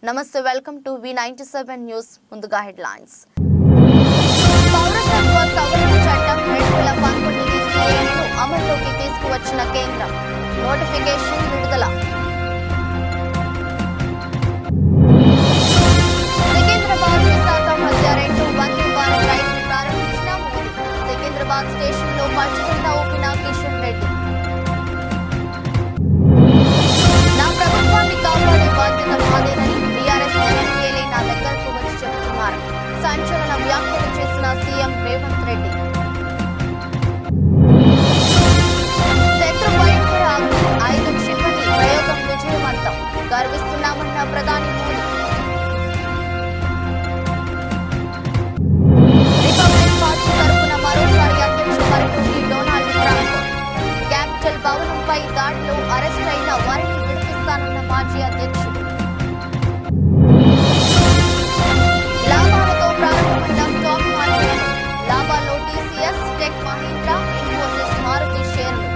నమస్తే, welcome to V97 news. ముందుగా headlines. పౌరసత్వ సవరణ చట్టం 2019 CAAను అమల్లోకి తీసుకువచ్చిన కేంద్రం. నోటిఫికేషన్ విడుదల. సికింద్రాబాద్ విశాఖ మధ్య 2 వందే భారత్ రైలు ప్రారంభించిన మోదీ. సికింద్రాబాద్ స్టేషన్లో పచ్చజెండా ఊపిన కిషన్ రెడ్డి. నా ప్రభుత్వాన్ని కాపాడే బాధ్యత మాదేనని బీఆర్ఎస్ ఎమ్మెల్యేలే నా దగ్గరకు వచ్చి చెబుతున్నారు. సంచలన వ్యాఖ్యలు చేసిన సీఎం రేవంత్ రెడ్డి. శత్రు భయంకర అగ్ని 5 క్షిపణి ప్రయోగం విజయవంతం. గర్విస్తున్నామన్న ప్రధాని మోదీ. రిపబ్లిక్ పార్టీ తరఫున మరోసారి అధ్యక్ష బరిలోకి డొనాల్డ్ ట్రంప్. క్యాపిటల్ భవనంపై దాడిలో అరెస్ట్ అయిన వారిని విడిపిస్తానన్న మాజీ అధ్యక్షుడు. లాభాలతో ప్రారంభమైన స్టాక్ మార్కెట్. లాభాల్లో టీసీఎస్, టెక్ మహీంద్రా, ఇన్ఫోసిస్, మారుతి షేర్లు.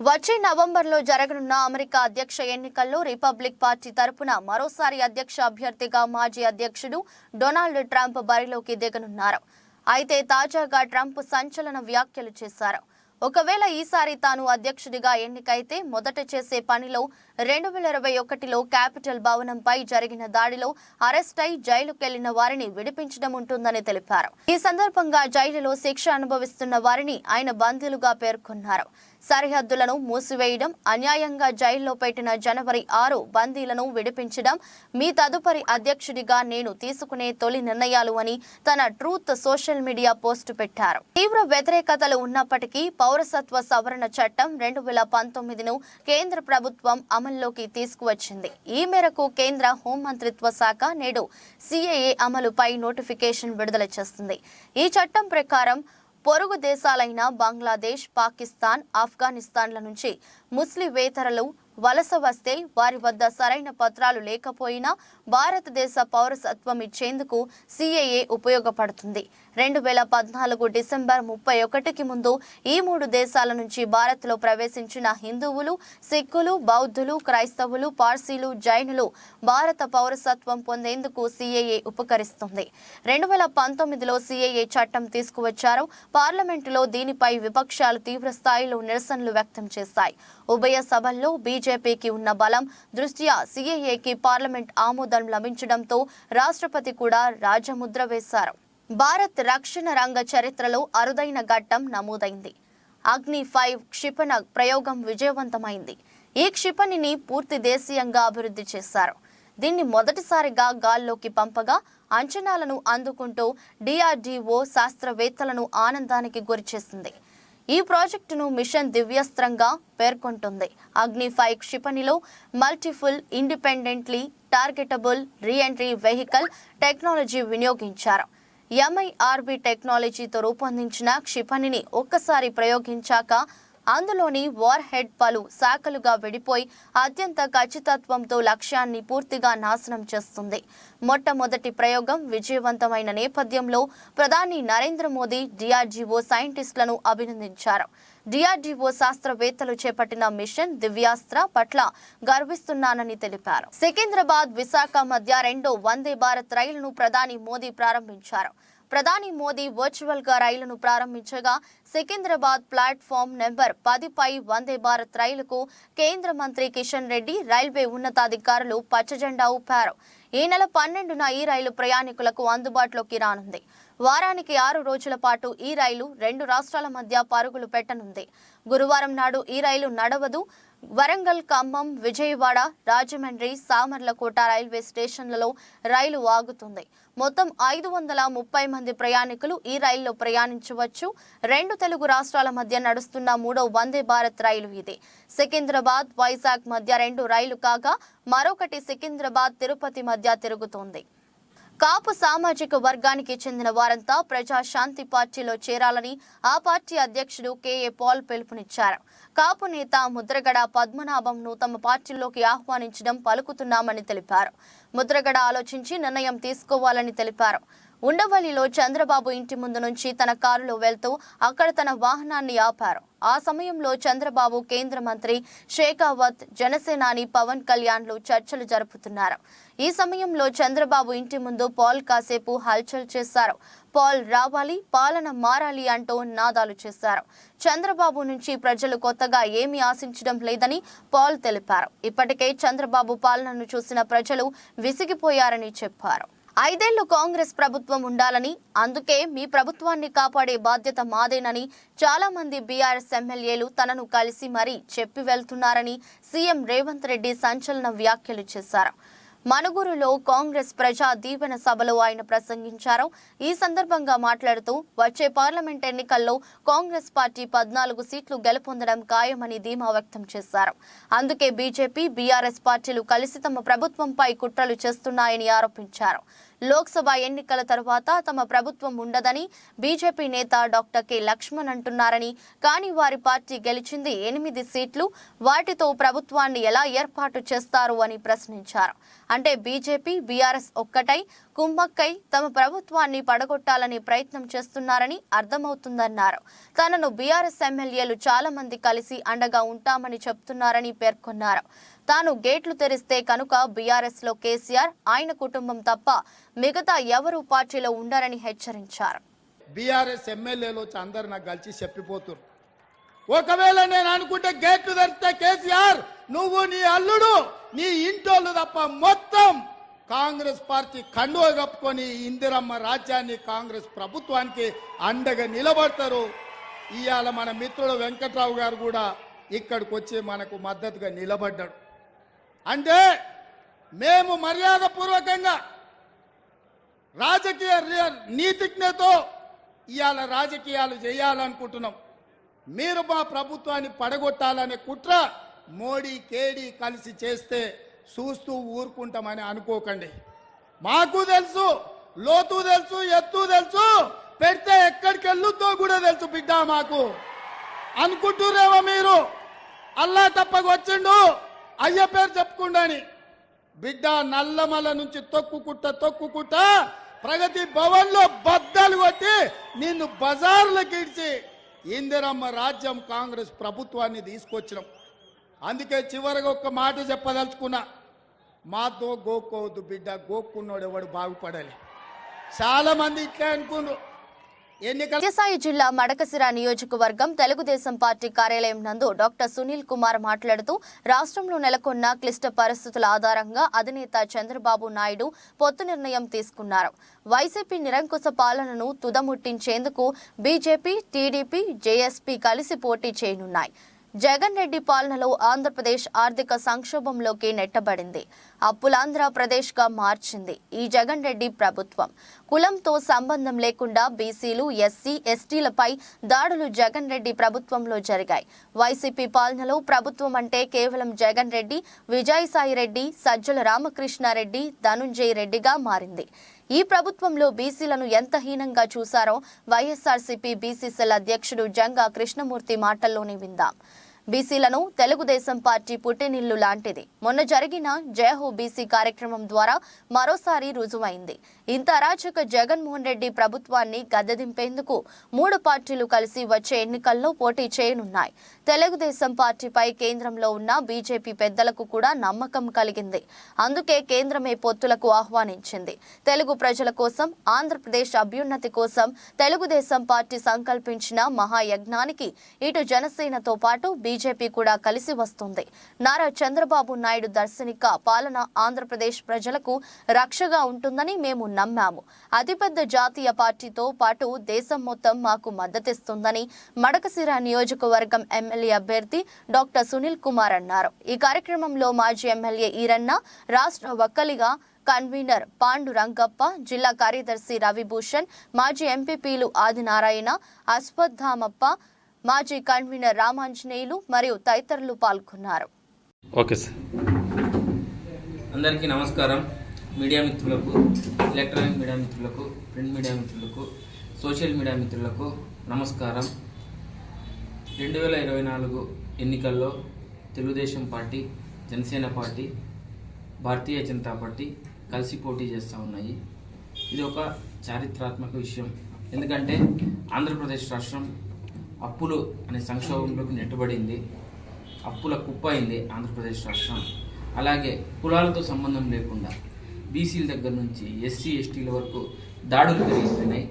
వచ్చే నవంబర్లో జరగనున్న అమెరికా అధ్యక్ష ఎన్నికల్లో రిపబ్లిక్ పార్టీ తరపున మరోసారి అధ్యక్ష అభ్యర్థిగా మాజీ అధ్యక్షుడు డొనాల్డ్ ట్రంప్ బరిలోకి దిగనున్నారు. అయితే తాజాగా ట్రంప్ సంచలన వ్యాఖ్యలు చేశారు. ఒకవేళ ఈసారి తాను అధ్యక్షుడిగా ఎన్నికైతే మొదట చేసే పనిలో 2021లో క్యాపిటల్ భవనంపై జరిగిన దాడిలో అరెస్ట్ అయి జైలుకెళ్లిన వారిని విడిపించడం ఉంటుందని తెలిపారు. ఈ సందర్భంగా జైలులో శిక్ష అనుభవిస్తున్న వారిని ఆయన బందీలుగా పేర్కొన్నారు. సరిహద్దులను మూసివేయడం, అన్యాయంగా జైల్లో పెట్టిన జనవరి 6 బందీలను విడిపించడం మీ తదుపరి అధ్యక్షుడిగా నేను తీసుకునే తొలి నిర్ణయాలు అని తన ట్రూత్ సోషల్ మీడియా పోస్టు పెట్టారు. తీవ్ర వ్యతిరేకతలు ఉన్నప్పటికీ పౌరసత్వ సవరణ చట్టం 2019ను కేంద్ర ప్రభుత్వం అమల్లోకి తీసుకువచ్చింది. ఈ మేరకు కేంద్ర హోంమంత్రిత్వ శాఖ నేడు CAA అమలుపై నోటిఫికేషన్ విడుదల చేస్తుంది. ఈ చట్టం ప్రకారం పొరుగు దేశాలైన బంగ్లాదేశ్, పాకిస్తాన్, ఆఫ్ఘనిస్తాన్ల నుంచి ముస్లిమేతరులు వలస వస్తే వారి వద్ద సరైన పత్రాలు లేకపోయినా భారతదేశ పౌరసత్వం ఇచ్చేందుకు CAA ఉపయోగపడుతుంది. 2014 డిసెంబర్ 31కి ముందు ఈ 3 దేశాల నుంచి భారత్లో ప్రవేశించిన హిందువులు, సిక్కులు, బౌద్ధులు, క్రైస్తవులు, పార్సీలు, జైనులు భారత పౌరసత్వం పొందేందుకు CAA ఉపకరిస్తుంది. 2019లో CAA చట్టం తీసుకువచ్చారు. పార్లమెంటులో దీనిపై విపక్షాలు తీవ్ర స్థాయిలో నిరసనలు వ్యక్తం చేశాయి. ఉభయ సభల్లో బీజేపీకి ఉన్న బలం దృష్ట్యా CAAకి పార్లమెంట్ ఆమోదం లభించడంతో రాష్ట్రపతి కూడా రాజముద్ర వేశారు. భారత్ రక్షణ రంగ చరిత్రలో అరుదైన ఘట్టం నమోదైంది. అగ్ని 5 క్షిపణ ప్రయోగం విజయవంతమైంది. ఈ క్షిపణిని పూర్తి దేశీయంగా అభివృద్ధి చేశారు. దీన్ని మొదటిసారిగా గాల్లోకి పంపగా అంచనాలను అందుకుంటూ DRDO శాస్త్రవేత్తలను ఆనందానికి గురిచేసింది. ఈ ప్రాజెక్టును మిషన్ దివ్యాస్త్రంగా పేర్కొంటుంది. అగ్ని 5 క్షిపణిలో multiple independently targetable reentry vehicle technology వినియోగించారు. MIRV టెక్నాలజీతో రూపొందించిన క్షిపణిని ఒక్కసారి ప్రయోగించాక అందులోని వార్ హెడ్ పలు శాఖలుగా విడిపోయి అత్యంత ఖచ్చితత్వంతో లక్ష్యాన్ని పూర్తిగా నాశనం చేస్తుంది. మొట్టమొదటి ప్రయోగం విజయవంతమైన నేపథ్యంలో ప్రధాని నరేంద్ర మోదీ DRDO సైంటిస్టులను అభినందించారు. DRDO శాస్త్రవేత్తలు చేపట్టిన మిషన్ దివ్యాస్త్ర పట్ల గర్విస్తున్నానని తెలిపారు. సికింద్రాబాద్ విశాఖ మధ్య 2 వందే భారత్ రైలును ప్రధాని మోదీ ప్రారంభించారు. ప్రధాని మోదీ వర్చువల్ గా రైలును ప్రారంభించగా సికింద్రాబాద్ ప్లాట్ఫామ్ నెంబర్ 10పై వందే భారత్ రైలుకు కేంద్ర మంత్రి కిషన్ రెడ్డి, రైల్వే ఉన్నతాధికారులు పచ్చజెండా ఊపారు. ఈ నెల 12న ఈ రైలు ప్రయాణికులకు అందుబాటులోకి రానుంది. వారానికి 6 రోజుల పాటు ఈ రైలు 2 రాష్ట్రాల మధ్య పరుగులు పెట్టనుంది. గురువారం నాడు ఈ రైలు నడవదు. వరంగల్, ఖమ్మం, విజయవాడ, రాజమండ్రి, సామర్లకోట రైల్వే స్టేషన్లలో రైలు ఆగుతుంది. మొత్తం 530 మంది ప్రయాణికులు ఈ రైల్లో ప్రయాణించవచ్చు. 2 తెలుగు రాష్ట్రాల మధ్య నడుస్తున్న 3వ వందే భారత్ రైలు ఇది. సికింద్రాబాద్, వైజాగ్ మధ్య 2 రైలు కాగా మరొకటి సికింద్రాబాద్, తిరుపతి మధ్య తిరుగుతోంది. కాపు సామాజిక వర్గానికి చెందిన వారంతా ప్రజాశాంతి పార్టీలో చేరాలని ఆ పార్టీ అధ్యక్షుడు KA పాల్ పిలుపునిచ్చారు. కాపు నేత ముద్రగడ పద్మనాభంను తమ పార్టీలోకి ఆహ్వానించడం పలుకుతున్నామని తెలిపారు. ముద్రగడ ఆలోచించి నిర్ణయం తీసుకోవాలని తెలిపారు. ఉండవల్లిలో చంద్రబాబు ఇంటి ముందు నుంచి తన కారులో వెళ్తూ అక్కడ తన వాహనాన్ని ఆపారు. ఆ సమయంలో చంద్రబాబు, కేంద్ర మంత్రి షేకావత్, జనసేనాని పవన్ కళ్యాణ్లు చర్చలు జరుపుతున్నారు. ఈ సమయంలో చంద్రబాబు ఇంటి ముందు పాల్ కాసేపు హల్చల్ చేశారు. పాల్ రావాలి, పాలన మారాలి అంటూ నినాదాలు చేశారు. చంద్రబాబు నుంచి ప్రజలు కొత్తగా ఏమీ ఆశించడం లేదని పాల్ తెలిపారు. ఇప్పటికే చంద్రబాబు పాలనను చూసిన ప్రజలు విసిగిపోయారని చెప్పారు. 5 ఏళ్లు కాంగ్రెస్ ప్రభుత్వం ఉండాలని, అందుకే మీ ప్రభుత్వాన్ని కాపాడే బాధ్యత మాదేనని చాలా మంది బీఆర్ఎస్ ఎమ్మెల్యేలు తనను కలిసి మరీ చెప్పి వెళ్తున్నారని సీఎం రేవంత్ రెడ్డి సంచలన వ్యాఖ్యలు చేశారు. మనుగురులో కాంగ్రెస్ ప్రజా దీవెన సభలో ఆయన ప్రసంగించారు. ఈ సందర్భంగా మాట్లాడుతూ వచ్చే పార్లమెంట్ ఎన్నికల్లో కాంగ్రెస్ పార్టీ 14 సీట్లు గెలుపొందడం ఖాయమని ధీమా వ్యక్తం చేశారు. అందుకే బీజేపీ, బీఆర్ఎస్ పార్టీలు కలిసి తమ ప్రభుత్వంపై కుట్రలు చేస్తున్నాయని ఆరోపించారు. లోక్సభ ఎన్నికల తరువాత తమ ప్రభుత్వం ఉండదని బీజేపీ నేత డాక్టర్ కె లక్ష్మణ్ అంటున్నారని, కానీ వారి పార్టీ గెలిచింది 8 సీట్లు, వాటితో ప్రభుత్వాన్ని ఎలా ఏర్పాటు చేస్తారు అని ప్రశ్నించారు. అంటే బీజేపీ, బీఆర్ఎస్ ఒక్కటై కుమ్మక్కై తమ ప్రభుత్వాన్ని పడగొట్టాలని ప్రయత్నం చేస్తున్నారని అర్థమవుతుందన్నారు. తనను బీఆర్ఎస్ ఎమ్మెల్యేలు చాలా మంది కలిసి అండగా ఉంటామని చెప్తున్నారని పేర్కొన్నారు. తాను గేట్లు తెరిస్తే కనుక బీఆర్ఎస్ లో కేసీఆర్, ఆయన కుటుంబం తప్ప మిగతా ఎవరూ పార్టీలో ఉండరని హెచ్చరించారు. బీఆర్ఎస్ ఎమ్మెల్యేలు అందరు నాకు కలిసి చెప్పిపోతున్నారు. ఒకవేళ నేను అనుకుంటే గేట్లు తెరిస్తే కేసీఆర్, నువ్వు, నీ అల్లుడు, నీ ఇంటోళ్ళు తప్ప మొత్తం కాంగ్రెస్ పార్టీ కండువ కప్పుకొని ఇందిరమ్మ రాజ్యాన్ని, కాంగ్రెస్ ప్రభుత్వానికి అండగా నిలబడతారు. ఇవాళ మన మిత్రుడు వెంకట్రావు గారు కూడా ఇక్కడికి వచ్చి మనకు మద్దతుగా నిలబడ్డాడు. అంటే మేము మర్యాదపూర్వకంగా రాజకీయ నీతిజ్ఞతో ఇవాళ రాజకీయాలు చేయాలనుకుంటున్నాం. మీరు మా ప్రభుత్వాన్ని పడగొట్టాలనే కుట్ర మోడీ, కేడీ కలిసి చేస్తే చూస్తూ ఊరుకుంటామని అనుకోకండి. మాకు తెలుసు, లోతు తెలుసు, ఎత్తు తెలుసు, పెడితే ఎక్కడికి వెళ్ళుద్దో కూడా తెలుసు బిడ్డ. మాకు అనుకుంటున్నారేమో మీరు అల్లా తప్పకు వచ్చిండు అయ్య పేరు చెప్పుకుండాని. బిడ్డ నల్లమల నుంచి తొక్కుకుంటా ప్రగతి భవన్ లో బద్దలు కొట్టి నిన్ను బజార్లకు ఇడిచి ఇందిరమ్మ రాజ్యం, కాంగ్రెస్ ప్రభుత్వాన్ని తీసుకొచ్చినాం. అందుకే చివరిగా ఒక్క మాట చెప్పదలుచుకున్నా, మాతో గోక్కోవద్దు బిడ్డ, గోక్కున్నాడు ఎవడు బాగుపడాలి. చాలా మంది ఇట్లా అనుకున్నారు. సత్యసాయి జిల్లా మడకశిర నియోజకవర్గం తెలుగుదేశం పార్టీ కార్యాలయం నందు డాక్టర్ సునీల్ కుమార్ మాట్లాడుతూ, రాష్ట్రంలో నెలకొన్న క్లిష్ట పరిస్థితుల ఆధారంగా అధినేత చంద్రబాబు నాయుడు పొత్తు నిర్ణయం తీసుకున్నారు. వైసీపీ నిరంకుశ పాలనను తుదముట్టించేందుకు బీజేపీ, టీడీపీ, జేఎస్పీ కలిసి పోటీ చేయనున్నాయి. జగన్ రెడ్డి పాలనలో ఆంధ్రప్రదేశ్ ఆర్థిక సంక్షోభంలోకి నెట్టబడింది. అప్పులాంధ్రప్రదేశ్గా మార్చింది ఈ జగన్ రెడ్డి ప్రభుత్వం. కులంతో సంబంధం లేకుండా బీసీలు, ఎస్సీ, ఎస్టీలపై దాడులు జగన్ రెడ్డి ప్రభుత్వంలో జరిగాయి. వైసీపీ పాలనలో ప్రభుత్వం అంటే కేవలం జగన్ రెడ్డి, విజయసాయి రెడ్డి, సజ్జల రామకృష్ణారెడ్డి, ధనుంజయ రెడ్డిగా మారింది. ఈ ప్రభుత్వంలో బీసీలను ఎంత హీనంగా చూశారో వైఎస్ఆర్సీపీ బీసీసీఎల్ అధ్యక్షుడు జంగా కృష్ణమూర్తి మాటల్లోనే విందాం. బీసీలను తెలుగుదేశం పార్టీ పుట్టినిల్లు లాంటిది. మొన్న జరిగిన జయహో బీసీ కార్యక్రమం ద్వారా మరోసారి రుజువైంది. ఇంత అరాచక జగన్మోహన్ రెడ్డి ప్రభుత్వాన్ని గద్దెదింపేందుకు 3 పార్టీలు కలిసి వచ్చే ఎన్నికల్లో పోటీ చేయనున్నాయి. తెలుగుదేశం పార్టీపై కేంద్రంలో ఉన్న బీజేపీ పెద్దలకు కూడా నమ్మకం కలిగింది. అందుకే కేంద్రమే పొత్తులకు ఆహ్వానించింది. తెలుగు ప్రజల కోసం, ఆంధ్రప్రదేశ్ అభ్యున్నతి కోసం తెలుగుదేశం పార్టీ సంకల్పించిన మహాయజ్ఞానికి ఇటు జనసేనతో పాటు బీజేపీ కూడా కలిసి వస్తుంది. నారా చంద్రబాబు నాయుడు దర్శనిక పాలన ఆంధ్రప్రదేశ్ ప్రజలకు రక్షగా ఉంటుందని మేము నమ్మాము. అతిపెద్ద జాతీయ పార్టీతో పాటు దేశం మొత్తం మాకు మద్దతిస్తుందని మడకశిర నియోజకవర్గం ఎమ్మెల్యే అభ్యర్థి డాక్టర్ సునీల్ కుమార్ అన్నారు. ఈ కార్యక్రమంలో మాజీ ఎమ్మెల్యే ఈరన్న, రాష్ట్ర వక్కలిగా కన్వీనర్ పాండు రంగప్ప, జిల్లా కార్యదర్శి రవిభూషణ్, మాజీ ఎంపీపీలు ఆదినారాయణ, అశ్వత్థామప్ప, మాజీ కన్వీనర్ రామాంజనేయులు మరియు తదితరులు పాల్గొన్నారు. Okay sir. అందరికీ నమస్కారం. మీడియా మిత్రులకు, ఎలక్ట్రానిక్ మీడియా మిత్రులకు, ప్రింట్ మీడియా మిత్రులకు, సోషల్ మీడియా మిత్రులకు నమస్కారం. 2024 ఎన్నికల్లో Telugu Desam party, Janasena party, Bharatiya Janata party కలిసి పోటీ చేస్తూ ఉన్నాయి. ఇది ఒక చారిత్రాత్మక విషయం. ఎందుకంటే ఆంధ్రప్రదేశ్ రాష్ట్రం అప్పులు అనే సంక్షోభంలోకి నెట్టబడింది. అప్పుల కుప్ప అయింది ఆంధ్రప్రదేశ్ రాష్ట్రం. అలాగే కులాలతో సంబంధం లేకుండా బీసీల దగ్గర నుంచి ఎస్సీ ఎస్టీల వరకు దాడులు పెరుగుతున్నాయి.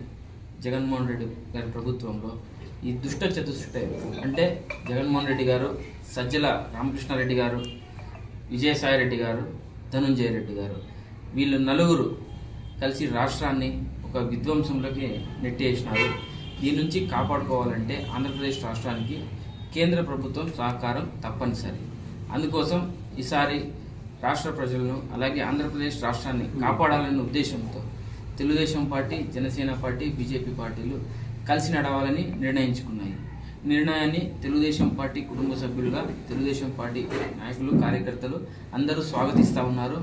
జగన్మోహన్ రెడ్డి గారి ప్రభుత్వంలో ఈ దుష్ట చతుష్టయం అంటే జగన్మోహన్ రెడ్డి గారు, సజ్జల రామకృష్ణారెడ్డి గారు, విజయసాయి రెడ్డి గారు, ధనుంజయ రెడ్డి గారు, వీళ్ళు నలుగురు కలిసి రాష్ట్రాన్ని ఒక విధ్వంసంలోకి నెట్టేసినారు. దీని నుంచి కాపాడుకోవాలంటే ఆంధ్రప్రదేశ్ రాష్ట్రానికి కేంద్ర ప్రభుత్వం సహకారం తప్పనిసరి. అందుకోసం ఈసారి రాష్ట్ర ప్రజలను అలాగే ఆంధ్రప్రదేశ్ రాష్ట్రాన్ని కాపాడాలనే ఉద్దేశంతో Telugu Desam party, Janasena party, BJP పార్టీలు కలిసి నడవాలని నిర్ణయించుకున్నాయి. నిర్ణయాన్ని తెలుగుదేశం పార్టీ కుటుంబ సభ్యులుగా తెలుగుదేశం పార్టీ నాయకులు, కార్యకర్తలు అందరూ స్వాగతిస్తూ ఉన్నారు.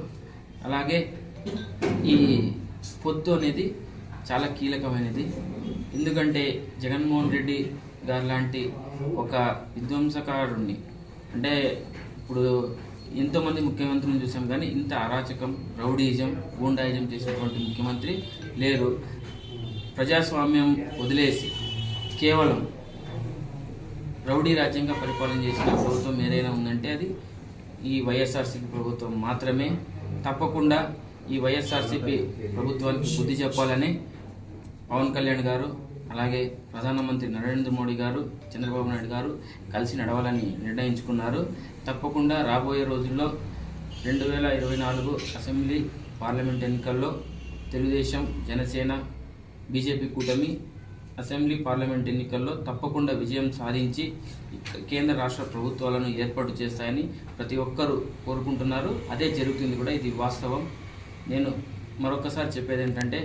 అలాగే ఈ పొత్తు అనేది చాలా కీలకమైనది. ఎందుకంటే జగన్మోహన్ రెడ్డి గారు లాంటి ఒక విధ్వంసకారుణ్ణి, అంటే ఇప్పుడు ఎంతోమంది ముఖ్యమంత్రులను చూసాం కానీ ఇంత అరాచకం, రౌడీయిజం, గూండాయిజం చేసినటువంటి ముఖ్యమంత్రి లేరు. ప్రజాస్వామ్యం వదిలేసి కేవలం రౌడీ రాజ్యంగా పరిపాలన చేసిన ప్రభుత్వం ఏదైనా ఉందంటే అది ఈ వైఎస్ఆర్సీపీ ప్రభుత్వం మాత్రమే. తప్పకుండా ఈ వైఎస్ఆర్సీపీ ప్రభుత్వానికి బుద్ధి చెప్పాలని పవన్ కళ్యాణ్ గారు, అలాగే ప్రధానమంత్రి నరేంద్ర మోడీ గారు, చంద్రబాబు నాయుడు గారు కలిసి నడవాలని నిర్ణయించుకున్నారు. తప్పకుండా రాబోయే రోజుల్లో 2024 అసెంబ్లీ పార్లమెంట్ ఎన్నికల్లో తెలుగుదేశం, జనసేన, బీజేపీ కూటమి అసెంబ్లీ పార్లమెంట్ ఎన్నికల్లో తప్పకుండా విజయం సాధించి కేంద్ర రాష్ట్ర ప్రభుత్వాలను ఏర్పాటు చేస్తాయని ప్రతి ఒక్కరూ కోరుకుంటున్నారు. అదే జరుగుతుంది కూడా, ఇది వాస్తవం. నేను మరొకసారి చెప్పేది ఏంటంటే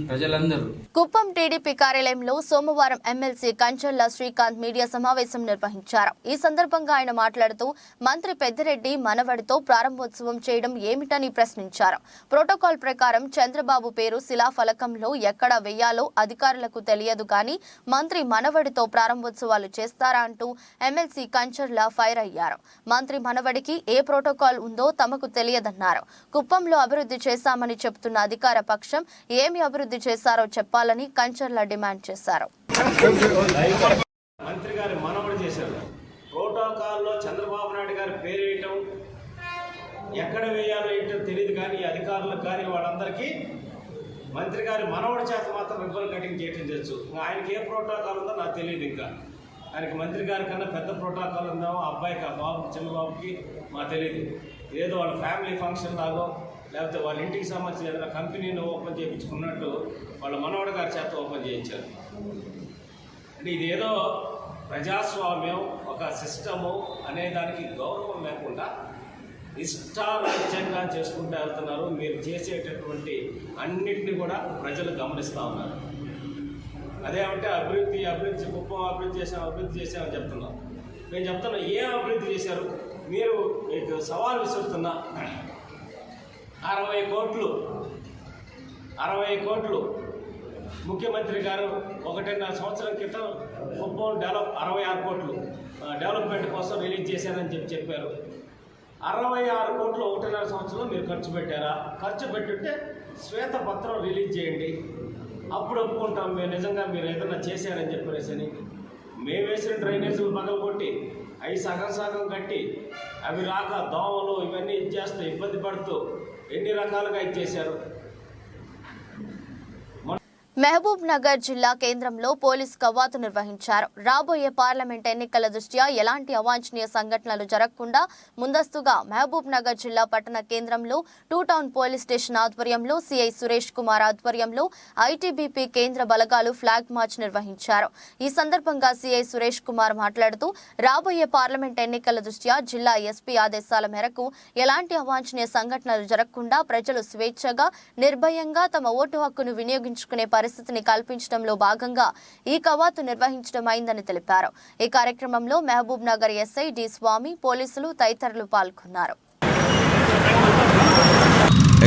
ప్రజలందరూ కుప్పం టీడీపీ కార్యాలయంలో సోమవారం ఎమ్మెల్సీ కంచర్ల శ్రీకాంత్ మీడియా సమావేశం నిర్వహించారు. ఈ సందర్భంగా ఆయన మాట్లాడుతూ మంత్రి పెద్దిరెడ్డి మనవడితో ప్రారంభోత్సవం చేయడం ఏమిటని ప్రశ్నించారు. ప్రోటోకాల్ ప్రకారం చంద్రబాబు పేరు శిలాఫలకంలో ఎక్కడ వేయాలో అధికారులకు తెలియదు కానీ మంత్రి మనవడితో ప్రారంభోత్సవాలు చేస్తారా అంటూ ఎమ్మెల్సీ కంచర్ల ఫైర్ అయ్యారు. మంత్రి మనవడికి ఏ ప్రోటోకాల్ ఉందో తమకు తెలియదన్నారు. కుప్పంలో అభివృద్ధి చేశామని చెబుతున్న అధికార పక్షం ఏమి అభివృద్ధి చేశారో చెప్పాలని కంచర్ల డిమాండ్ చేశారు. మంత్రి గారి మనవడు చేశారు. ప్రోటోకాల్లో చంద్రబాబు నాయుడు గారి పేరు వేయటం, ఎక్కడ వేయాలో ఏంటో తెలియదు కానీ అధికారులకు కానీ వాళ్ళందరికీ మంత్రి గారి మనవడి చేత మాత్రం రిబ్బన్ కటింగ్ చేయటం తెలుసు. ఆయనకి ఏ ప్రోటోకాల్ ఉందో నాకు తెలియదు. ఇంకా ఆయనకి మంత్రి గారి కన్నా పెద్ద ప్రోటోకాల్ ఉందో అబ్బాయికి, ఆ బాబు చంద్రబాబుకి మాకు తెలియదు. ఏదో వాళ్ళ ఫ్యామిలీ ఫంక్షన్ లాగో లేకపోతే వాళ్ళ ఇంటికి సంబంధించిన ఏదైనా కంపెనీని ఓపెన్ చేయించుకున్నట్టు వాళ్ళ మనవడి గారి చేత ఓపెన్ చేయించారు. అంటే ఇదేదో ప్రజాస్వామ్యం, ఒక సిస్టము అనే దానికి గౌరవం లేకుండా ఇష్టారాజ్యంగా చేసుకుంటూ వెళ్తున్నారు. మీరు చేసేటటువంటి అన్నింటినీ కూడా ప్రజలు గమనిస్తూ ఉన్నారు. అదేమంటే అభివృద్ధి కుప్పం అభివృద్ధి చేసామని చెప్తున్నాం. నేను చెప్తున్నా, ఏం అభివృద్ధి చేశారు మీరు? మీకు సవాల్ విసురుతున్నా, 60 కోట్లు ముఖ్యమంత్రి గారు 1.5 సంవత్సరం క్రితం కుప్పం 66 కోట్లు డెవలప్మెంట్ కోసం రిలీజ్ చేశారని చెప్పారు. 66 కోట్లు 1.5 సంవత్సరంలో మీరు ఖర్చు పెట్టారా? ఖర్చు పెట్టుంటే శ్వేతపత్రం రిలీజ్ చేయండి, అప్పుడు ఒప్పుకుంటాం మేము నిజంగా మీరు ఏదైనా చేశారని చెప్పేసి. మేము వేసిన డ్రైనేజీలు పగలగొట్టి అవి సగం కట్టి అవి రాక దోమలు ఇవన్నీ ఇచ్చేస్తూ ఇబ్బంది పడుతూ ఎన్ని రకాలుగా ఇచ్చేశారు. మహబూబ్ నగర్ జిల్లా కేంద్రంలో పోలీస్ కవాతు నిర్వహించారు. రాబోయే పార్లమెంట్ ఎన్నికల దృష్ట్యా ఎలాంటి అవాంఛనీయ సంఘటనలు జరగకుండా ముందస్తుగా మహబూబ్ నగర్ జిల్లా పట్టణ కేంద్రంలో 2 టౌన్ పోలీస్ స్టేషన్ ఆధ్వర్యంలో సిఐ సురేష్ కుమార్ ఆధ్వర్యంలో ఐటీబీపీ కేంద్ర బలగాలు ఫ్లాగ్ మార్చ్ నిర్వహించారు. ఈ సందర్భంగా సిఐ సురేష్ కుమార్ మాట్లాడుతూ రాబోయే పార్లమెంట్ ఎన్నికల దృష్ట్యా జిల్లా ఎస్పీ ఆదేశాల మేరకు ఎలాంటి అవాంఛనీయ సంఘటనలు జరగకుండా ప్రజలు స్వేచ్ఛగా, నిర్భయంగా తమ ఓటు హక్కును వినియోగించుకునే పరిస్థితిని కల్పించడంలో భాగంగా ఈ కవాతు నిర్వహించడం అయిందని తెలిపారు. ఈ కార్యక్రమంలో మహబూబ్ నగర్ ఎస్ఐ డి స్వామి, పోలీసులు తదితరులు పాల్గొన్నారు.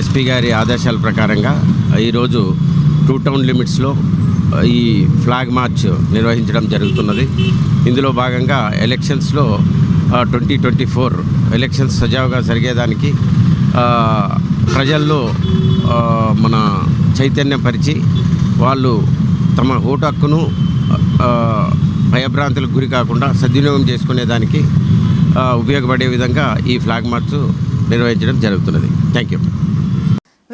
ఎస్పీ గారి ఆదేశాల ప్రకారంగా ఈరోజు 2 టౌన్ లిమిట్స్లో ఈ ఫ్లాగ్ మార్చ్ నిర్వహించడం జరుగుతున్నది. ఇందులో భాగంగా ఎలక్షన్స్లో 2024 ఎలక్షన్స్ సజావుగా జరిగేదానికి ప్రజల్లో మన చైతన్యపరిచి వాళ్ళు తమ ఓటు హక్కును భయభ్రాంతులకు గురి కాకుండా సద్వినియోగం చేసుకునేదానికి ఉపయోగపడే విధంగా ఈ ఫ్లాగ్ మార్చ్ నిర్వహించడం జరుగుతున్నది. Thank you.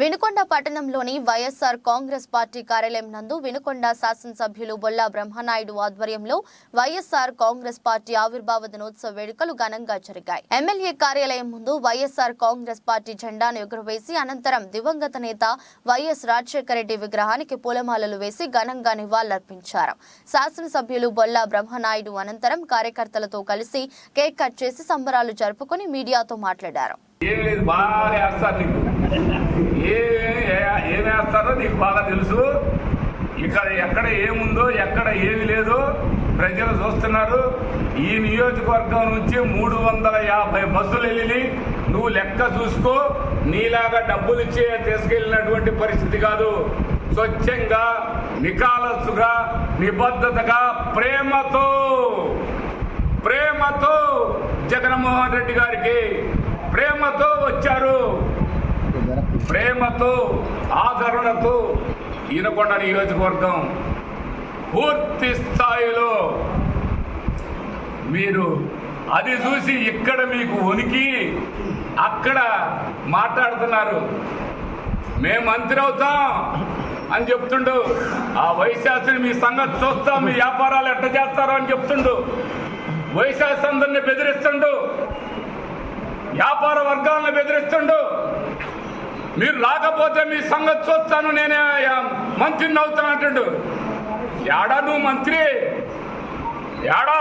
వినుకొండ పట్టణంలోని వైఎస్ఆర్ కాంగ్రెస్ పార్టీ కార్యాలయం నందు వినుకొండ శాసనసభ్యులు బొల్లా బ్రహ్మనాయుడు ఆధ్వర్యంలో వైఎస్ఆర్ కాంగ్రెస్ పార్టీ ఆవిర్భావ దినోత్సవ వేడుకలు ఘనంగా జరిగాయి. ఎమ్మెల్యే కార్యాలయం ముందు వైఎస్ఆర్ కాంగ్రెస్ పార్టీ జెండాను ఎగురవేసి అనంతరం దివంగత నేత వైఎస్ రాజశేఖర రెడ్డి విగ్రహానికి పూలమాలలు వేసి ఘనంగా నివాళులర్పించారు. శాసనసభ్యులు బొల్లా బ్రహ్మనాయుడు అనంతరం కార్యకర్తలతో కలిసి కేక్ కట్ చేసి సంబరాలు జరుపుకుని మీడియాతో మాట్లాడారు. ఏమేస్తారో నీకు బాగా తెలుసు. ఇక్కడ ఎక్కడ ఏముందో ఎక్కడ ఏమి లేదో ప్రజలు చూస్తున్నారు. ఈ నియోజకవర్గం నుంచి 350 బస్సులు వెళ్ళి నువ్వు లెక్క చూసుకో. నీలాగా డబ్బులు ఇచ్చే తీసుకెళ్ళినటువంటి పరిస్థితి కాదు. స్వచ్ఛంగా, నికాలస్సుగా, నిబద్ధతగా, ప్రేమతో జగన్మోహన్ రెడ్డి గారికి ప్రేమతో వచ్చారు. ప్రేమతో, ఆదరణతో ఈనకొండ నియోజకవర్గం పూర్తి స్థాయిలో మీరు అది చూసి ఇక్కడ మీకు వణికి అక్కడ మాట్లాడుతున్నారు. మేము మంత్రి అవుతాం అని చెప్తుండు. ఆ వైశాస్త్రి మీ సంగతి చూస్తాం, మీ వ్యాపారాలు ఎట్లా చేస్తారో అని చెప్తుండు. వైశాస్త్రి అందరిని బెదిరిస్తుండు, వ్యాపార వర్గాలను బెదిరిస్తుండు. మీరు రాకపోతే మీ సంగతి చూస్తాను, నేనే మంత్రిని అవుతాను అంటుండు. యాడా నువ్వు మంత్రి? యాడా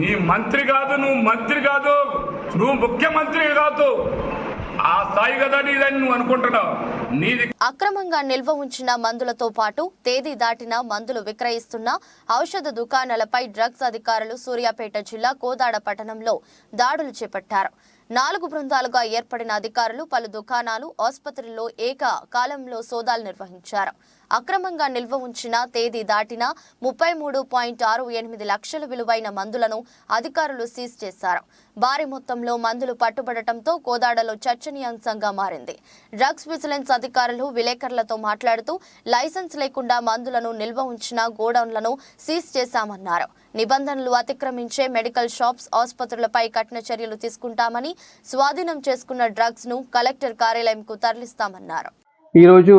నీ మంత్రి కాదు, నువ్వు మంత్రి కాదు, నువ్వు ముఖ్యమంత్రి కాదు. ఆ స్థాయి కదా నీదని నువ్వు అనుకుంటున్నావు. నీది అక్రమంగా నిల్వ ఉంచిన మందులతో పాటు తేదీ దాటిన మందులు విక్రయిస్తున్న ఔషధ దుకాణాలపై డ్రగ్స్ అధికారులు సూర్యాపేట జిల్లా కోదాడ పట్టణంలో దాడులు చేపట్టారు. 4 బృందాలుగా ఏర్పడిన అధికారులు పలు దుకాణాలు, ఆసుపత్రుల్లో ఏకకాలంలో సోదాలు నిర్వహించారు. అక్రమంగా నిల్వ ఉంచిన తేదీ దాటిన 33.68 లక్షల విలువైన మందులను అధికారులు సీజ్ చేశారు. భారీ మొత్తంలో మందులు పట్టుబడటంతో కోదాడలో చర్చనీయాంశంగా మారింది. డ్రగ్స్ విజిలెన్స్ అధికారులు విలేకరులతో మాట్లాడుతూ లైసెన్స్ లేకుండా మందులను నిల్వ ఉంచిన గోడౌన్లను సీజ్ చేశామన్నారు. నిబంధనలు అతిక్రమించే మెడికల్ షాప్స్, ఆసుపత్రులపై కఠిన చర్యలు తీసుకుంటామని, స్వాధీనం చేసుకున్న డ్రగ్స్ ను కలెక్టర్ కార్యాలయంకు తరలిస్తామన్నారు. ఈరోజు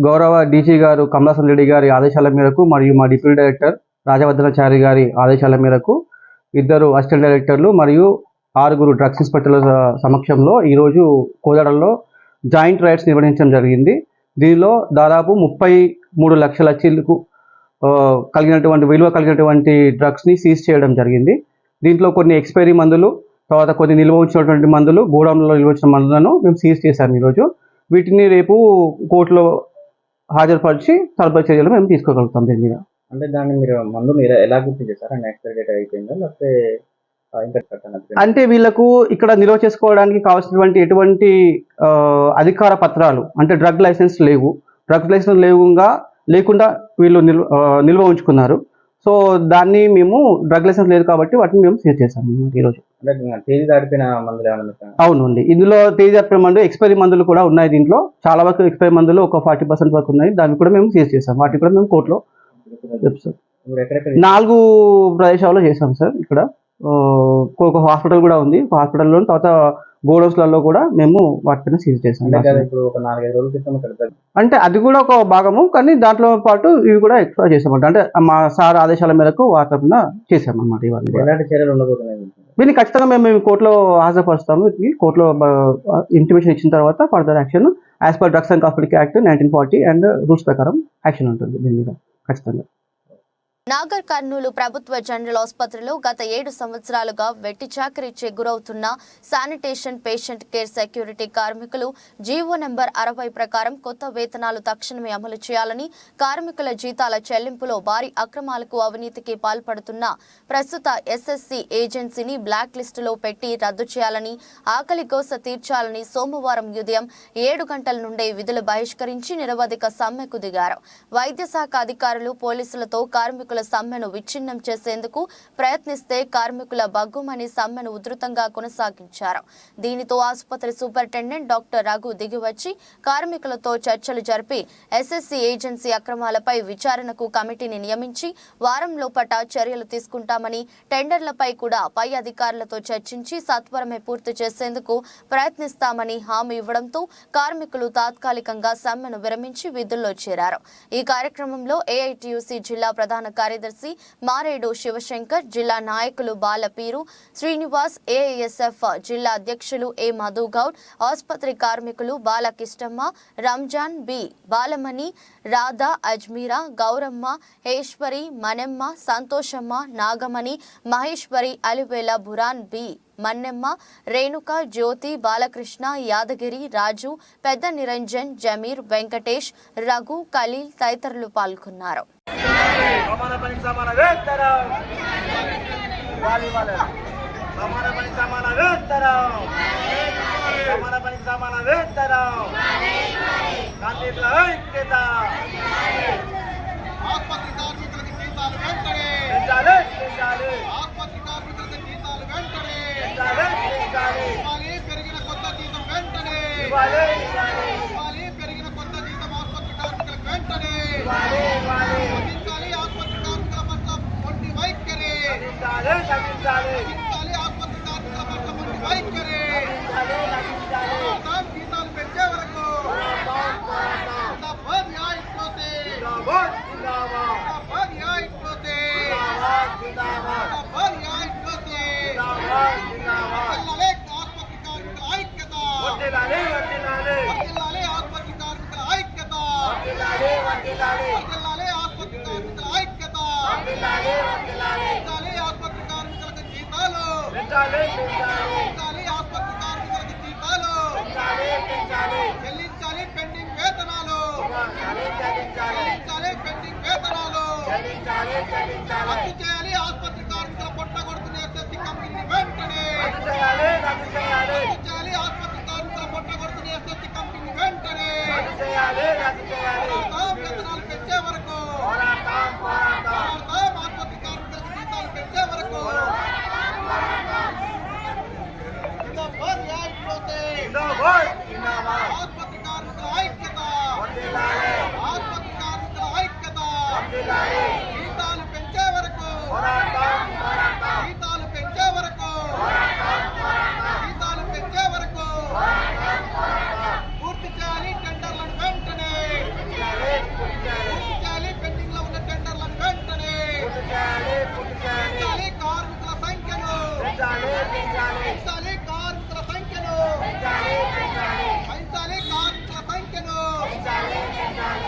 గౌరవ డీజీ గారు కమలాసన్ రెడ్డి గారి ఆదేశాల మేరకు మరియు మా డిప్యూటీ డైరెక్టర్ రాజవర్ధనాచారి గారి ఆదేశాల మేరకు 2 అసిస్టెంట్ డైరెక్టర్లు మరియు 6 డ్రగ్స్ ఇన్స్పెక్టర్ల సమక్షంలో ఈరోజు కోదాడలో జాయింట్ రైడ్స్ నిర్వహించడం జరిగింది. దీనిలో దాదాపు 33 లక్షల చిల్లుకు విలువ కలిగినటువంటి డ్రగ్స్ని సీజ్ చేయడం జరిగింది. దీంట్లో కొన్ని ఎక్స్పైరీ మందులు, తర్వాత కొన్ని నిల్వ ఉంచినటువంటి మందులు, గోడౌన్లో నిల్వ ఉంచిన మందులను మేము సీజ్ చేశాము. ఈరోజు వీటిని రేపు కోర్టులో హాజరుపరిచి తదుపరి చర్యలు మేము తీసుకోగలుగుతాం. దీని మీద అంటే దాన్ని మీరు మందులు ఎలా గుర్తు చేశారు? అండ్ ఎక్స్పైరీ డేట్ అయిపోయిందా లేకపోతే అంటే వీళ్ళకు ఇక్కడ నిల్వ చేసుకోవడానికి కావాల్సినటువంటి ఎటువంటి అధికార పత్రాలు అంటే డ్రగ్ లైసెన్స్ లేవు. డ్రగ్ లైసెన్స్ లేకుండా వీళ్ళు నిల్వ ఉంచుకున్నారు. సో దాన్ని మేము డ్రగ్ లైసెన్స్ లేదు కాబట్టి వాటిని మేము సీజ్ చేసాము ఈరోజు. తేదీ దాటిపోయిన మందులు ఏమన్నా? అవునండి, ఇందులో తేదీ దాటిపోయిన మందులు, ఎక్స్పైరీ మందులు కూడా ఉన్నాయి. దీంట్లో చాలా వరకు ఎక్స్పైరీ మందులు ఒక 40% వరకు ఉన్నాయి. దాన్ని కూడా మేము సీజ్ చేసాం. వాటిని కూడా మేము కోర్టులో 4 ప్రదేశాల్లో చేసాం సార్. ఇక్కడ ఒక హాస్పిటల్ కూడా ఉంది. ఒక హాస్పిటల్లో తర్వాత గోడౌన్స్లలో కూడా మేము వాటిపైన సీజ్ చేసాం. ఇప్పుడు ఒక 4-5 రోజుల క్రితం అంటే అది కూడా ఒక భాగము, కానీ దాంట్లో పాటు ఇవి కూడా ఎక్స్ట్రా చేసామంట. అంటే మా సార్ ఆదేశాల మేరకు వాటిపైన చేసామన్నమాట. ఇవన్నీ ఎలాంటి చర్యలు ఉండబోతున్నాయి? వీటిని ఖచ్చితంగా మేము కోర్టులో హాజరుపరుస్తాము. కోర్టులో ఇంటిమేషన్ ఇచ్చిన తర్వాత further action as per drugs and cosmetic act 1940 and rules ప్రకారం యాక్షన్ ఉంటుంది దీని మీద ఖచ్చితంగా. నాగర్ కర్నూలు ప్రభుత్వ జనరల్ ఆసుపత్రిలో గత 7 సంవత్సరాలుగా వెట్టి చాకరీకి గురవుతున్న శానిటేషన్, పేషెంట్ కేర్, సెక్యూరిటీ కార్మికులు జీవో నెంబర్ 60 ప్రకారం కొత్త వేతనాలు తక్షణమే అమలు చేయాలని, కార్మికుల జీతాల చెల్లింపులో భారీ అక్రమాలకు, అవినీతికి పాల్పడుతున్న ప్రస్తుత ఎస్ఎస్సి ఏజెన్సీని బ్లాక్ లిస్టులో పెట్టి రద్దు చేయాలని, ఆకలి కోస తీర్చాలని సోమవారం ఉదయం 7 గంటల నుండే విధులు బహిష్కరించి నిరవధిక సమ్మెకు దిగారు. వైద్య శాఖ అధికారులు, పోలీసులతో కార్మికులు కార్మికుల సమ్మెను విచ్ఛిన్నం చేసేందుకు ప్రయత్నిస్తే కార్మికుల బగ్గుమని సమ్మెను ఉధృతంగా కొనసాగించారు. దీనితో ఆసుపత్రి సూపరింటెండెంట్ డాక్టర్ రఘు దిగివచ్చి కార్మికులతో చర్చలు జరిపి ఎస్ఎస్సీ ఏజెన్సీ అక్రమాలపై విచారణకు కమిటీని నియమించి వారం లోపట చర్యలు తీసుకుంటామని, టెండర్లపై కూడా పై అధికారులతో చర్చించి సత్వరమే పూర్తి చేసేందుకు ప్రయత్నిస్తామని హామీ ఇవ్వడంతో కార్మికులు తాత్కాలికంగా సమ్మెను విరమించి విధుల్లో చేరారు. ఈ కార్యక్రమంలో ఏఐటియుసి జిల్లా ప్రధాన కార్యదర్శి మారేడు శివశంకర్, జిల్లా నాయకులు బాలపీరు శ్రీనివాస్, ఏఐఎస్ఎఫ్ జిల్లా అధ్యక్షులు ఏ మధుగౌడ్, ఆసుపత్రి కార్మికులు బాలకిష్టమ్మ, రంజాన్ బి, బాలమణి, రాధా, అజ్మీరా, గౌరమ్మ, హేశ్వరి, మನೆమ్మ, సంతోషమ్మ, నాగమణి, మహేశ్వరి, అలివేల, బురాన్ బి, మన్నెమ్మ, రేణుక, జ్యోతి, బాలకృష్ణ, యాదగిరి, రాజు, పెద్ద నిరంజన్, జమీర్, వెంకటేష్, రఘు, ఖలీల్ తదితరులు పాల్గొన్నారు. ఆసుపత్రి కార్మికులకు జీతాలు వెంటనే, ఆసుపత్రి కార్మికులకు జీతాలు వెంటనే, ఇవ్వాలి పెరిగిన కొత్త జీతం వెంటనే, ఇవ్వాలి పెరిగిన కొత్త జీతం ఆసుపత్రి కార్మికులకు వెంటనే, రక్షించాలి ఆసుపత్రి కార్మికుల పట్ల మొండి వైఖరి, రక్షించాలి ఆసుపత్రి కార్మికుల పట్ల మొండి వైఖరి, జీతాలు పెంచే వరకు ఆసుపత్రి కార్మికుల ఐక్యత, ఆసుపత్రి కార్మికుల ఐక్యత, ఆసుపత్రి కార్మికులకు జీతాలు, ఆసుపత్రి కార్మికులకు జీతాలు చెల్లించాలి, పెండింగ్ వేతనాలు చెల్లించాలి, పెండింగ్ వేతనాలు రద్దు చేయాలి, ఆసుపత్రి కార్మికుల పొట్ట కొడుతున్న ఎస్ఎస్సీ కంపెనీని వెంటనే రద్దు చేయాలి, ఆసుపత్రి కార్మికుల పొట్ట కొడుతున్న ఎస్ఎస్సీ కంపెనీని వెంటనే వేతనాలు పెంచే వరకు, ఆసుపత్రి కార్మికులకు జీతాలు పెంచే వరకు ఆసుపత్రి కార్మికుల ఐక్యత, ఆసుపత్రి కార్మికుల ఐక్యత, జీతాలు పెంచే వరకు, జీతాలు పెంచే వరకు, జీతాలు పెంచే వరకు పూర్తి చేయాలి టెండర్లను వెంటనే, పూర్తి చేయాలి పెండింగ్ లో ఉన్న టెండర్లను వెంటనే, పెంచాలి కార్మికుల సంఖ్యను, పెంచాలి కార్మికుల సంఖ్యను, పెంచాలి కార్మికుల సంఖ్యను,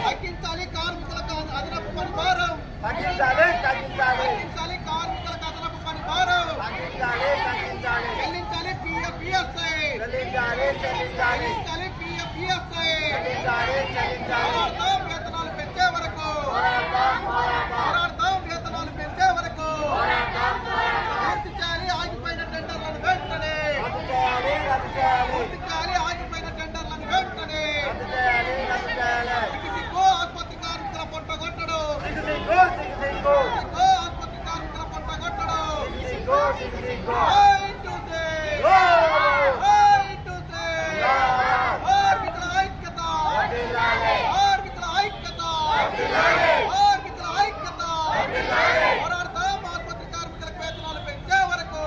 తగ్గించాలి కార్మికులకు అదనపు పని భారం, తగ్గించాలి కార్మికులకు అదనపు పని భారం, చెల్లించాలి పిఎఫ్ఈఎస్ఐ, చెల్లించాలి పిఎఫ్ఈఎస్ఐ, పోరాడతాం వేతనాలు పెంచే వరకు, పోరాడతాం వేతనాలు పెంచే వరకు, పూర్తి చేయాలి ఆగిపోయిన టెండర్లను వెంటనే, పూర్తి చేయాలి ఆగిపోయిన టెండర్లను వెంటనే, ఆసుపత్రి కార్మికుల పొట్ట కొట్టడు, ఆసుపత్రి కార్మికుల పొట్ట కొట్టడు, కార్మికుల ఐక్యత, కార్మికుల ఐక్యత, కార్మికుల ఐక్యత, పోరాడతాం ఆసుపత్రి కార్మికులకు వేతనాలు పెంచే వరకు,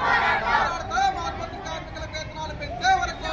పోరాడతాం ఆసుపత్రి కార్మికులకు వేతనాలు పెంచే వరకు.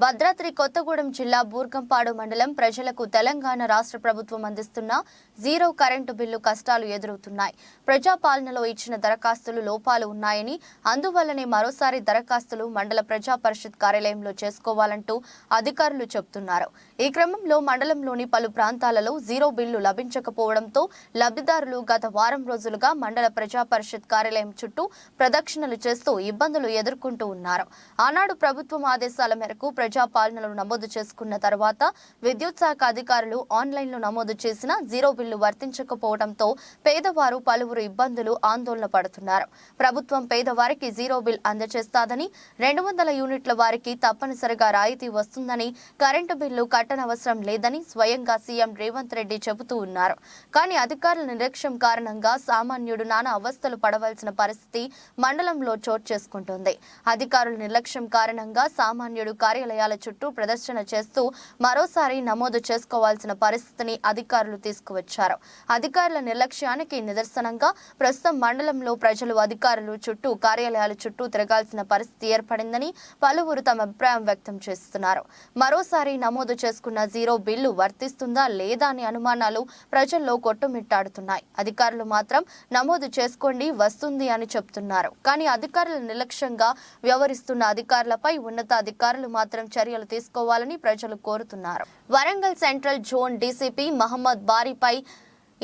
భద్రాద్రి కొత్తగూడెం జిల్లా బూర్గంపాడు మండలం ప్రజలకు తెలంగాణ రాష్ట్ర ప్రభుత్వం అందిస్తున్న జీరో కరెంటు బిల్లు కష్టాలు ఎదురవుతున్నాయి. ప్రజాపాలనలో ఇచ్చిన దరఖాస్తులు లోపాలు ఉన్నాయని, అందువల్లనే మరోసారి దరఖాస్తులు మండల ప్రజా పరిషత్ కార్యాలయంలో చేసుకోవాలంటూ అధికారులు చెబుతున్నారు. ఈ క్రమంలో మండలంలోని పలు ప్రాంతాలలో జీరో బిల్లు లభించకపోవడంతో లబ్ధిదారులు గత వారం రోజులుగా మండల ప్రజా పరిషత్ కార్యాలయం చుట్టూ ప్రదక్షిణలు చేస్తూ ఇబ్బందులు ఎదుర్కొంటూ ఉన్నారు. ఆనాడు ప్రభుత్వం ఆదేశాల మేరకు ప్రజాపాలనలో నమోదు చేసుకున్న తర్వాత విద్యుత్ శాఖ అధికారులు ఆన్లైన్లో నమోదు చేసిన జీరో బిల్లు వర్తించకపోవడంతో పేదవారు పలువురు ఇబ్బందులు ఆందోళన పడుతున్నారు. ప్రభుత్వం పేదవారికి జీరో బిల్ అందజేస్తాదని, 200 యూనిట్ల వారికి తప్పనిసరిగా రాయితీ వస్తుందని, కరెంటు బిల్లు కట్టనవసరం లేదని స్వయంగా సీఎం రేవంత్ రెడ్డి చెబుతూ ఉన్నారు. కానీ అధికారుల నిర్లక్ష్యం కారణంగా సామాన్యుడు నానా అవస్థలు పడవలసిన పరిస్థితి మండలంలో చోటు చేసుకుంటోంది. అధికారుల నిర్లక్ష్యం కారణంగా సామాన్యుడు కార్యాలయాల చుట్టూ ప్రదర్శన చేస్తూ మరోసారి నమోదు చేసుకోవాల్సిన పరిస్థితిని అధికారులు తీసుకువచ్చారు. అధికారుల నిర్లక్ష్యానికి నిదర్శనంగా ప్రస్తుతం మండలంలో ప్రజలు అధికారులు చుట్టూ కార్యాలయాల చుట్టూ తిరగాల్సిన పరిస్థితి ఏర్పడిందని పలువురు తమ అభిప్రాయం వ్యక్తం చేస్తున్నారు. మరోసారి నమోదు చేసుకున్న జీరో బిల్లు వర్తిస్తుందా లేదా అనే అనుమానాలు ప్రజల్లో కొట్టుమిట్టాడుతున్నాయి. అధికారులు మాత్రం నమోదు చేసుకోండి వస్తుంది అని చెప్తున్నారు. కానీ అధికారుల నిర్లక్ష్యంగా వ్యవహరిస్తున్న అధికారులపై ఉన్నతాధికారులు మాత్రం చర్యలు తీసుకోవాలని ప్రజలు కోరుతున్నారు. Warangal central zone DCP Mohammed బారీపై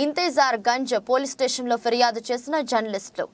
ఇంతేజార్ గంజ్ పోలీస్ స్టేషన్లో ఫిర్యాదు చేసిన జర్నలిస్టులు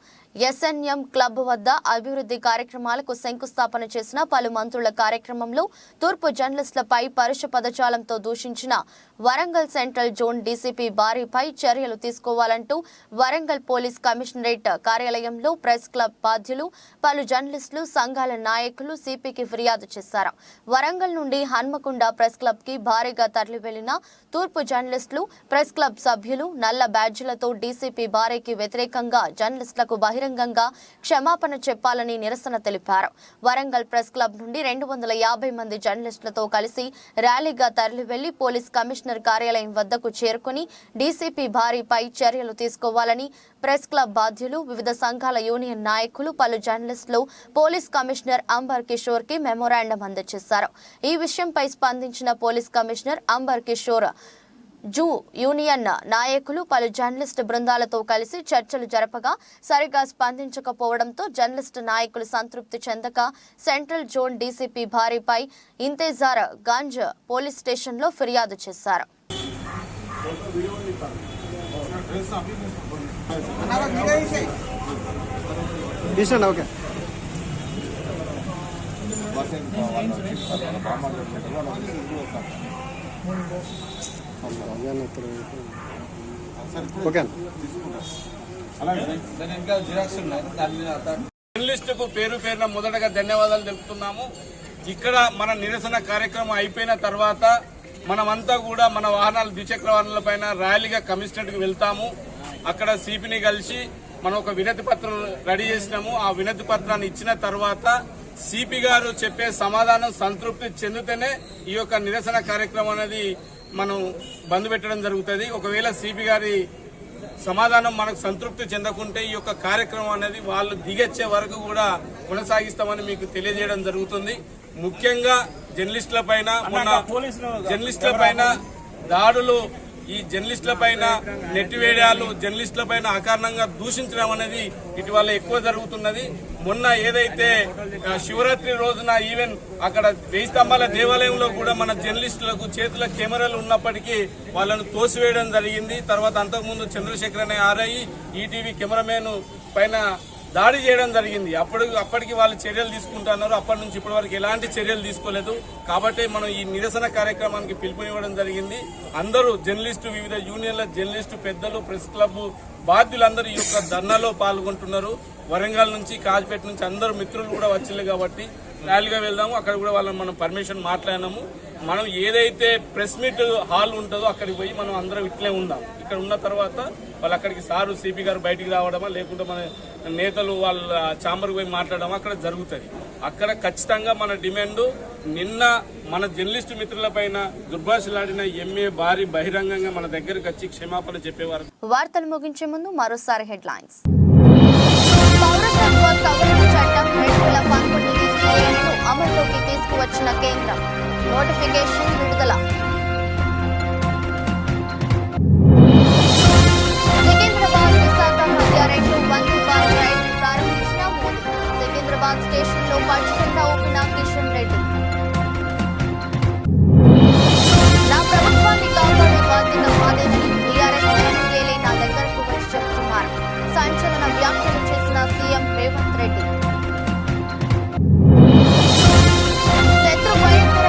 ఎస్ఎన్ఎం క్లబ్ వద్ద అభివృద్ధి కార్యక్రమాలకు శంకుస్థాపన చేసిన పలు మంత్రుల కార్యక్రమంలో తూర్పు జర్నలిస్టులపై పరుష పదజాలంతో దూషించిన వరంగల్ సెంట్రల్ జోన్ డీసీపీ బారీపై చర్యలు తీసుకోవాలంటూ వరంగల్ పోలీస్ కమిషనరేట్ కార్యాలయంలో ప్రెస్ క్లబ్ బాధ్యులు, పలు జర్నలిస్టులు, సంఘాల నాయకులు సిపికి ఫిర్యాదు చేశారు. వరంగల్ నుండి హన్మకొండ ప్రెస్ క్లబ్ కి భారీగా తరలి వెళ్లిన తూర్పు జర్నలిస్టులు, ప్రెస్ క్లబ్ సభ్యులు నల్ల బ్యాడ్జీలతో డీసీపీ బారీకి వ్యతిరేకంగా జర్నలిస్టులకు బహిరంగంగా క్షమాపణ చెప్పాలని నిరసన తెలిపారు. వరంగల్ ప్రెస్ క్లబ్ నుండి 250 మంది జర్నలిస్టులతో కలిసి ర్యాలీగా తరలి వెళ్లి పోలీస్ కమిషనర్ కార్యాలయం వద్దకు చేరుకుని డీసీపీ బారీపై చర్యలు తీసుకోవాలని ప్రెస్ క్లబ్ బాధ్యులు, వివిధ సంఘాల యూనియన్ నాయకులు, పలు జర్నలిస్టులు పోలీస్ కమిషనర్ అంబర్ కిషోర్ కి మెమోరాండం అందజేశారు. ఈ విషయంపై స్పందించిన police commissioner Amber Kishore Jha union నాయకులు, పలు జర్నలిస్టు బృందాలతో కలిసి చర్చలు జరపగా సరిగా స్పందించకపోవడంతో జర్నలిస్టు నాయకులు సంతృప్తి చెందక సెంట్రల్ జోన్ డీసీపీ బారీపై ఇంతేజార్ గంజ్ పోలీస్ స్టేషన్లో ఫిర్యాదు చేశారు. జర్నలిస్టుకు పేరున మొదటగా ధన్యవాదాలు తెలుపుతున్నాము. ఇక్కడ మన నిరసన కార్యక్రమం అయిపోయిన తర్వాత మనమంతా కూడా మన వాహనాలు, ద్విచక్ర వాహనాల పైన ర్యాలీగా కమిషనరేట్కి వెళ్తాము. అక్కడ సిపిని కలిసి మనం ఒక వినతి పత్రం రెడీ చేసినాము. ఆ వినతి పత్రాన్ని ఇచ్చిన తర్వాత సిపి గారు చెప్పే సమాధానం సంతృప్తి చెందితేనే ఈ యొక్క నిరసన కార్యక్రమం అనేది మనం బంద్ పెట్టడం జరుగుతుంది. ఒకవేళ సిపి గారి సమాధానం మనకు సంతృప్తి చెందకుంటే ఈ యొక్క కార్యక్రమం అనేది వాళ్ళు దిగొచ్చే వరకు కూడా కొనసాగిస్తామని మీకు తెలియజేయడం జరుగుతుంది. ముఖ్యంగా జర్నలిస్టుల పైన దాడులు, ఈ జర్నలిస్టుల పైన నెట్టివేయడాలు, జర్నలిస్టుల పైన అకారణంగా దూషించడం అనేది ఇటీవల ఎక్కువ జరుగుతున్నది. మొన్న ఏదైతే శివరాత్రి రోజున ఈవెన్ అక్కడ 1000 స్తంభాల దేవాలయంలో కూడా మన జర్నలిస్టులకు చేతుల కెమెరాలు ఉన్నప్పటికీ వాళ్ళను తోసివేయడం జరిగింది. తర్వాత అంతకుముందు చంద్రశేఖర్ అనే ఆర్ఐ ఈటీవీ కెమెరామెన్ పైన దాడి చేయడం జరిగింది. అప్పటికి వాళ్ళు చర్యలు తీసుకుంటున్నారు. అప్పటి నుంచి ఇప్పటి వరకు ఎలాంటి చర్యలు తీసుకోలేదు. కాబట్టి మనం ఈ నిరసన కార్యక్రమానికి పిలుపునివ్వడం జరిగింది. అందరూ జర్నలిస్టు, వివిధ యూనియన్ల జర్నలిస్టు పెద్దలు, ప్రెస్ క్లబ్ బాధ్యులందరూ ఈ యొక్క ధర్నాలో పాల్గొంటున్నారు. వరంగల్ నుంచి, కాజ్పేట నుంచి అందరూ మిత్రులు కూడా వచ్చింది కాబట్టి ర్యాలీగా వెళ్దాము. అక్కడ కూడా వాళ్ళని మనం పర్మిషన్ మాట్లాడినాము. మనం ఏదైతే ప్రెస్ మీట్ హాల్ ఉంటుందో అక్కడికి పోయి మనం అందరం ఇట్లే ఉందాం. ఇక్కడ ఉన్న తర్వాత వాళ్ళు అక్కడికి సారు సిపి గారు బయటికి రావడమా, లేకుంటే మన నేతలు వాళ్ళ ఛాంబర్కి పోయి మాట్లాడడమా అక్కడ జరుగుతుంది. అక్కడ ఖచ్చితంగా మన డిమాండ్, నిన్న మన జర్నలిస్టు మిత్రుల పైన దుర్భాషలాడిన ఎంఏ బారీ బహిరంగంగా మన దగ్గరకు వచ్చి క్షమాపణ చెప్పేవారు. వార్తలు ముగించే ముందు మరోసారి హెడ్లైన్స్. పౌరసత్వ సవరణ చట్టం 2019 అమల్లోకి తీసుకువచ్చిన కేంద్రం, నోటిఫికేషన్ విడుదల. సికింద్రాబాద్ విశాఖ మధ్య 2 వందే భారత్ రైళ్లు ప్రారంభించిన మోదీ. సికింద్రాబాద్ స్టేషన్లో పచ్చిజెండా ఊపిన కిషన్ రెడ్డి. నా ప్రభుత్వాన్ని కాపాడే బాధ్యత మాదేనని టీఆర్ఎస్ ఎమ్మెల్యేలే నా దగ్గరకు వచ్చి చెబుతున్నారు. సంచలన వ్యాఖ్యలు చేసిన సీఎం రేవంత్ రెడ్డి. శత్రు భయంకర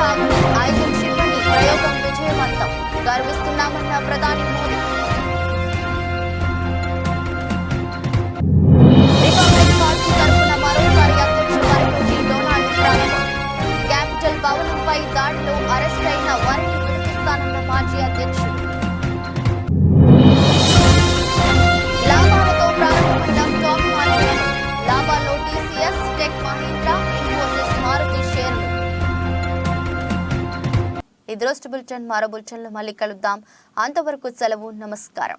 రోజు బులెటిన్ మరో బులెటిన్లో మళ్ళీ కలుద్దాం. అంతవరకు సెలవు. నమస్కారం.